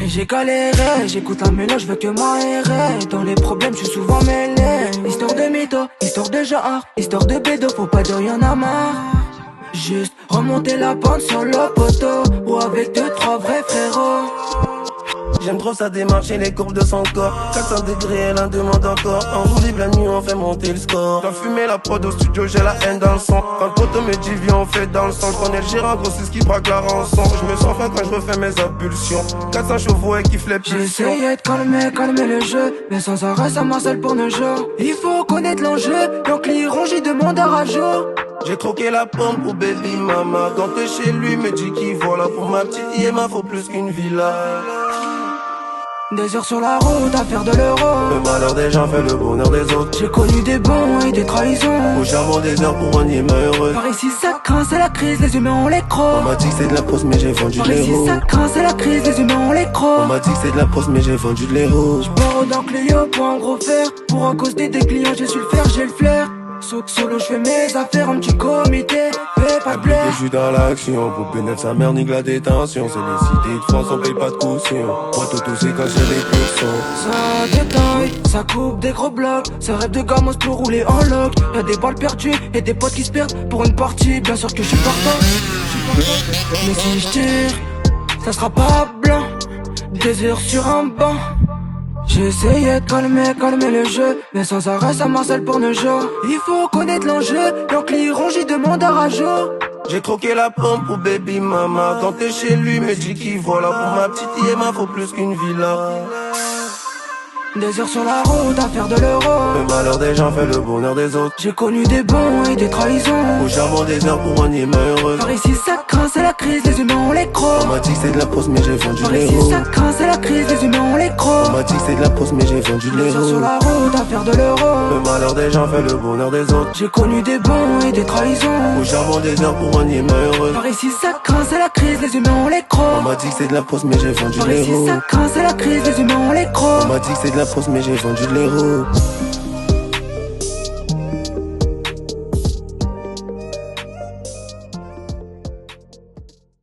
Et j'ai galéré, j'écoute la mélodie, je veux que m'aérer. Dans les problèmes, je suis souvent mêlé. Histoire de mytho, histoire de genre, histoire de bédo, faut pas dire y'en a marre. Juste remonter la pente sur le poteau, ou avec deux, trois vrais frérots. J'aime trop sa démarche et les courbes de son corps. 400 degrés, elle en demande encore. En roue libre la nuit, on fait monter le score. Dans fumer la prod au studio, j'ai la haine dans le sang. Quand le poteau me dit viens, on fait dans le sang. Je connais le gérant, gros, c'est ce qui braque la rançon. Je me sens fin quand je refais mes impulsions. 400 chevaux et kiffe les pulsions. J'ai essayé de calmer le jeu, mais sans arrêt ça marcelle pour nos jours. Il faut connaître l'enjeu, donc l'Iron j'y demande à rajout. J'ai croqué la pomme pour baby mama. Quand t'es chez lui, me dit qu'il voilà. Pour ma petite Yéma, faut plus qu'une villa. Des heures sur la route à faire de l'euro. Le malheur des gens fait le bonheur des autres. J'ai connu des bons et des trahisons. Au charbon des heures pour un Yéma heureux. Par ici ça craint, c'est la crise, les humains ont les crocs. On m'a dit que c'est de la pause mais j'ai vendu de Par ici l'héros. ça craint, c'est la crise, les humains ont les crocs. On m'a dit que c'est de la pause mais j'ai vendu de l'héros. J'pars d'un Clio pour un gros fer. Pour accoster des clients j'ai su le faire, j'ai le flair. Solo je fais mes affaires en petit comité. Fais pas de plaire. Je suis dans l'action, pour bénéfice sa mère nique la détention. C'est les cités de France, on paye pas de caution. Moi tout c'est quand j'ai les pourcents. Ça détaille, ça coupe des gros blocs. Ça rêve de gamos pour rouler en loc. Y'a des balles perdues et des potes qui se perdent pour une partie. Bien sûr que je suis partant. Mais si je tire, ça sera pas blanc. Des heures sur un banc. J'ai essayé de calmer le jeu, mais sans arrêt ça marcelle pour nos jours. Il faut connaître l'enjeu, donc l'Iron j'y demande à rajout. J'ai croqué la pomme pour baby mama. Quand t'es chez lui, me dit qu'il voilà. Pour ma petite Yéma, faut plus qu'une villa. Des heures sur la route à faire de l'euro. Le malheur des gens fait le bonheur des autres. J'ai connu des bons et des trahisons. Au charbon des heures pour un Yéma heureux. Par ici ça craint, c'est la crise, les humains ont les crocs. On m'a dit que c'est de la pause mais j'ai vendu de Par ici l'héros. ça craint, c'est la crise, les humains ont les crocs. On m'a dit que c'est de la pause mais j'ai vendu de Des heures sur l'héros. la route à faire de l'euro. Le malheur des gens fait le bonheur des autres. J'ai connu des bons et des trahisons. Au charbon des heures pour un Yéma heureux. Par ici ça craint, c'est la crise, les humains ont les On crocs. m'a dit que c'est de la pause mais j'ai vendu Par de ici l'héros. ça craint, c'est la crise, les humains ont les crocs. On m'a dit que c'est de la pause mais j'ai vendu de l'héros.